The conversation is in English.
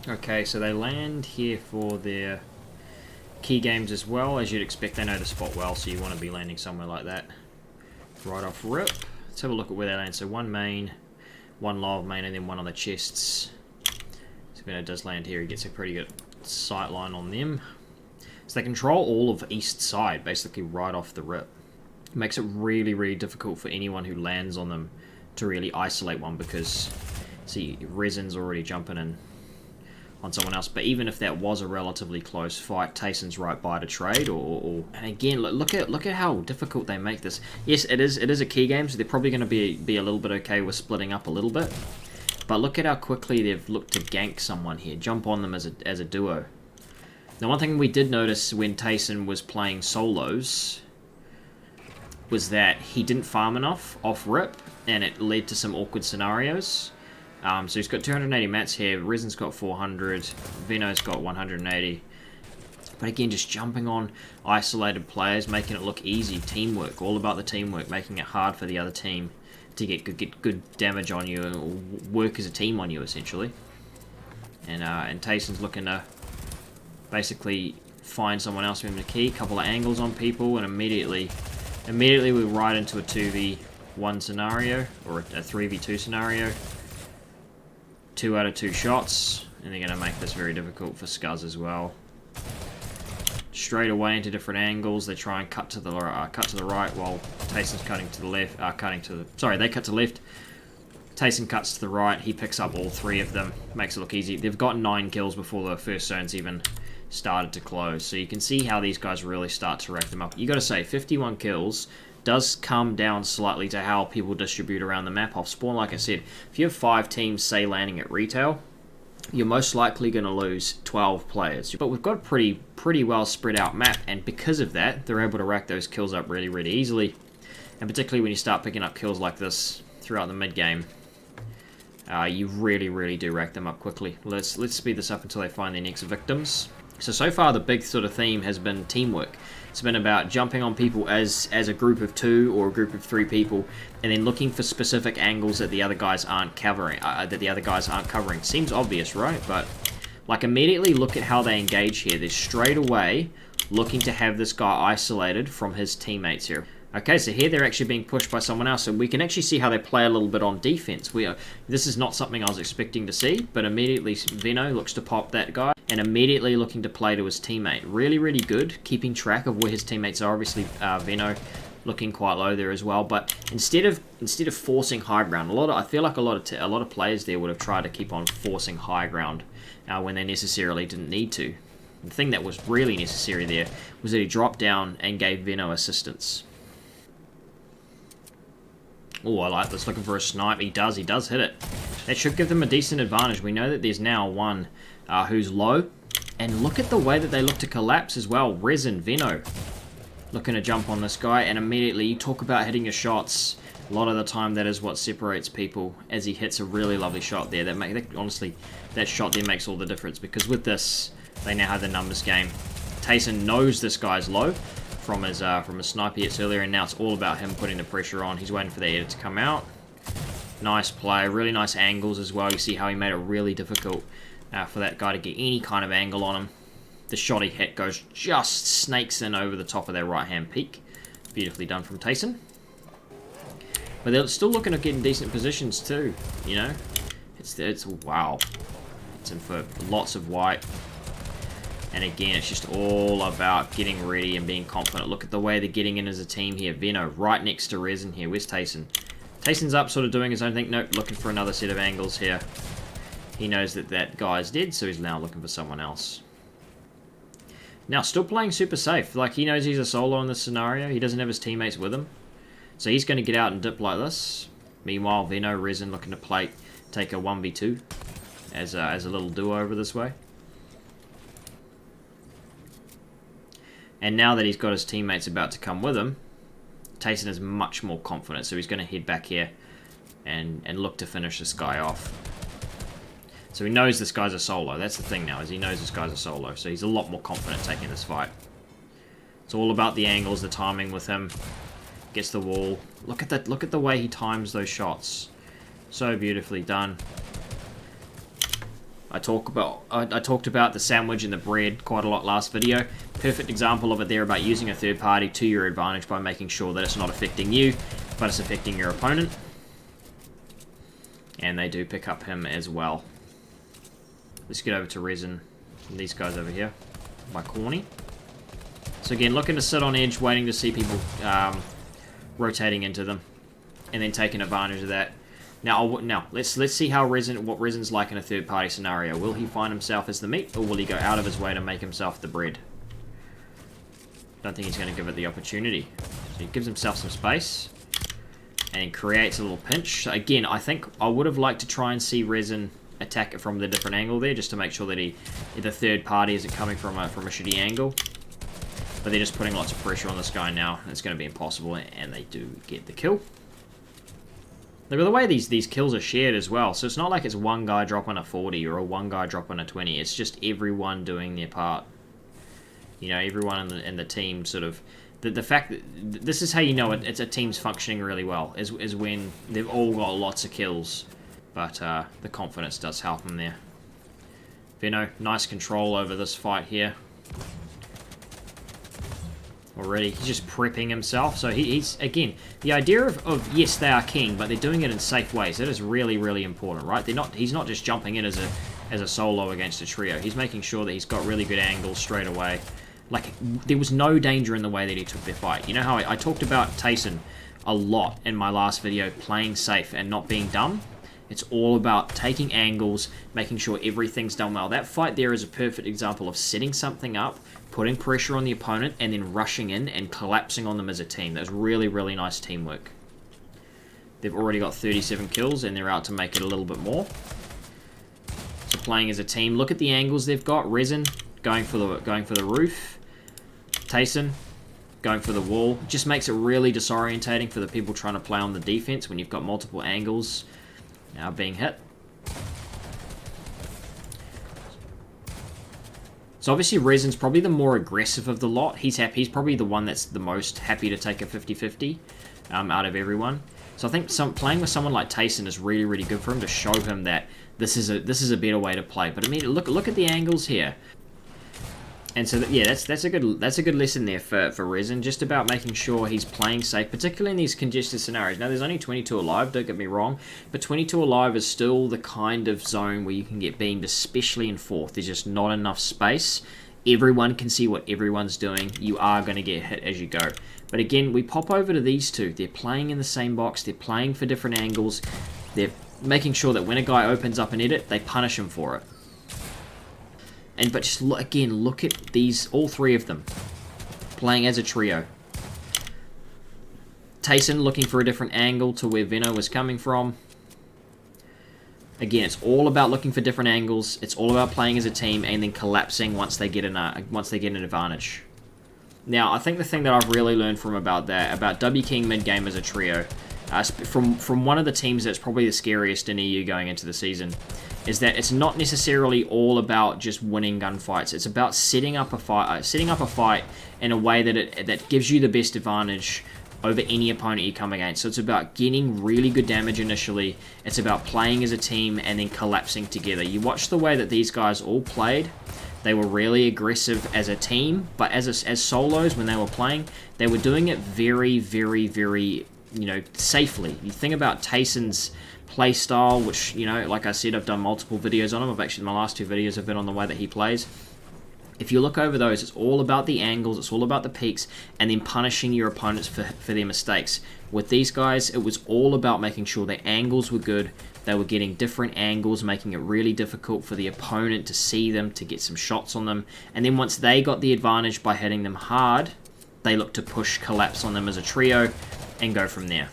Okay, so they land here for their key games as well. As you'd expect, they know the spot well, so you want to be landing somewhere like that. Right off rip. Let's have a look at where they land. So one main, one low of main, and then one on the chests. So Veno does land here, he gets a pretty good sight line on them. So they control all of east side, basically right off the rip. It makes it really, really difficult for anyone who lands on them to really isolate one, because, see, Rezon's already jumping in on someone else. But even if that was a relatively close fight, Tayson's right by to trade, and again, look at how difficult they make this. Yes, it is a key game, so they're probably going to be a little bit okay with splitting up a little bit. But look at how quickly they've looked to gank someone here, jump on them as a duo. Now, one thing we did notice when Tayson was playing solos was that he didn't farm enough off rip, and it led to some awkward scenarios. So he's got 280 mats here, Rezon's got 400, Veno's got 180. But again, just jumping on isolated players, making it look easy, teamwork, all about the teamwork, making it hard for the other team to get good damage on you, and work as a team on you, essentially. And Tayson's looking to basically find someone else with him to key, a couple of angles on people, and immediately we're right into a 2v1 scenario, or a 3v2 scenario. 2 out of 2 shots, and they're going to make this very difficult for Scuzz as well. Straight away into different angles, they try and cut to the right while Tayson's cutting to the left. They cut to left. Tayson cuts to the right. He picks up all 3 of them. Makes it look easy. They've got 9 kills before the first zone's even started to close. So you can see how these guys really start to rack them up. You got to say, 51 kills does come down slightly to how people distribute around the map off spawn. Like I said, if you have 5 teams, say, landing at retail, you're most likely going to lose 12 players. But we've got a pretty well spread out map, and because of that, they're able to rack those kills up really, really easily. And particularly when you start picking up kills like this throughout the mid game, you really, really do rack them up quickly. Let's speed this up until they find their next victims. So far the big sort of theme has been teamwork. It's been about jumping on people as a group of 2 or a group of 3 people, and then looking for specific angles that the other guys aren't covering. Seems obvious, right? But like, immediately look at how they engage here. They're straight away looking to have this guy isolated from his teammates here. Okay, so here they're actually being pushed by someone else, so we can actually see how they play a little bit on defense. This is not something I was expecting to see, but immediately Veno looks to pop that guy, and immediately looking to play to his teammate. Really, really good, keeping track of where his teammates are. Obviously, Veno looking quite low there as well. But instead of forcing high ground, I feel like a lot of players there would have tried to keep on forcing high ground when they necessarily didn't need to. The thing that was really necessary there was that he dropped down and gave Veno assistance. Oh, I like this. Looking for a snipe. He does hit it. That should give them a decent advantage. We know that there's now one who's low. And look at the way that they look to collapse as well. Rezon, Veno, looking to jump on this guy. And immediately, you talk about hitting your shots. A lot of the time, that is what separates people, as he hits a really lovely shot there. Honestly, that shot there makes all the difference. Because with this, they now have the numbers game. Tayson knows this guy's low from his sniper hits earlier, and now it's all about him putting the pressure on. He's waiting for the edit to come out. Nice play, really nice angles as well. You see how he made it really difficult for that guy to get any kind of angle on him. The shot he hit just snakes in over the top of their right-hand peak. Beautifully done from Tayson. But they're still looking to get in decent positions too, you know. It's wow. It's in for lots of white. And again, it's just all about getting ready and being confident. Look at the way they're getting in as a team here. Veno right next to Rezon here. Where's Tayson? Tayson's up, sort of doing his own thing. Nope, looking for another set of angles here. He knows that guy's dead, so he's now looking for someone else. Now, still playing super safe. Like, he knows he's a solo in this scenario. He doesn't have his teammates with him. So he's going to get out and dip like this. Meanwhile, Veno, Rezon looking to take a 1v2 as a little duo over this way. And now that he's got his teammates about to come with him, Tayson is much more confident, so he's going to head back here and look to finish this guy off. So he knows this guy's a solo. That's the thing now, is he knows this guy's a solo, so he's a lot more confident taking this fight. It's all about the angles, the timing with him. Gets the wall. Look at that. Look at the way he times those shots. So beautifully done. I talked about the sandwich and the bread quite a lot last video. Perfect example of it there about using a third party to your advantage by making sure that it's not affecting you, but it's affecting your opponent. And they do pick up him as well. Let's get over to Rezon. These guys over here by Corny. So again, looking to sit on edge, waiting to see people rotating into them, and then taking advantage of that. Now let's see how what Rezon's like in a third party scenario. Will he find himself as the meat, or will he go out of his way to make himself the bread? Don't think he's going to give it the opportunity. So he gives himself some space and creates a little pinch. So again, I think I would have liked to try and see Rezon attack it from the different angle there, just to make sure that the third party isn't coming from a shitty angle. But they're just putting lots of pressure on this guy now. It's going to be impossible, and they do get the kill. Look at the way these kills are shared as well. So it's not like it's one guy dropping a 40 or one guy dropping a 20. It's just everyone doing their part. You know, everyone in the team sort of... The fact that... This is how you know it's a team's functioning really well, is when they've all got lots of kills. But the confidence does help them there. Veno, nice control over this fight here. Already, he's just prepping himself. So he's, again, the idea of yes, they are king, but they're doing it in safe ways. That is really, really important, right? He's not just jumping in as a solo against a trio. He's making sure that he's got really good angles straight away. Like, there was no danger in the way that he took their fight. You know how I talked about Tayson a lot in my last video, playing safe and not being dumb? It's all about taking angles, making sure everything's done well. That fight there is a perfect example of setting something up, putting pressure on the opponent, and then rushing in and collapsing on them as a team. That's really, really nice teamwork. They've already got 37 kills, and they're out to make it a little bit more. So playing as a team, look at the angles they've got. Rezon going for the roof. Tayson going for the wall. It just makes it really disorientating for the people trying to play on the defense when you've got multiple angles now being hit. So obviously Rezon's probably the more aggressive of the lot. He's probably the one that's the most happy to take a 50-50 out of everyone. So I think playing with someone like Tayson is really, really good for him to show him that this is a better way to play. But I mean, look at the angles here. And so yeah, that's a good lesson there for Rezon, just about making sure he's playing safe, particularly in these congested scenarios. Now there's only 22 alive, don't get me wrong, but 22 alive is still the kind of zone where you can get beamed, especially in fourth. There's just not enough space. Everyone can see what everyone's doing. You are going to get hit as you go. But again, we pop over to these two. They're playing in the same box. They're playing for different angles. They're making sure that when a guy opens up an edit, they punish him for it. But just look at these, all three of them playing as a trio. Tayson looking for a different angle to where Veno was coming from. Again, it's all about looking for different angles. It's all about playing as a team and then collapsing once they get an advantage. Now, I think the thing that I've really learned about W King mid game as a trio, from one of the teams that's probably the scariest in EU going into the season, is that it's not necessarily all about just winning gunfights. It's about setting up a fight in a way that gives you the best advantage over any opponent you come against. So it's about getting really good damage initially. It's about playing as a team and then collapsing together. You watch the way that these guys all played. They were really aggressive as a team, but as solos when they were playing, they were doing it very, very, very, safely. You think about Tayson's play style, which, like I said, I've done multiple videos on him. My last two videos have been on the way that he plays. If you look over those, it's all about the angles, it's all about the peaks, and then punishing your opponents for their mistakes. With these guys, it was all about making sure their angles were good. They were getting different angles, making it really difficult for the opponent to see them, to get some shots on them. And then once they got the advantage by hitting them hard, they looked to push collapse on them as a trio and go from there.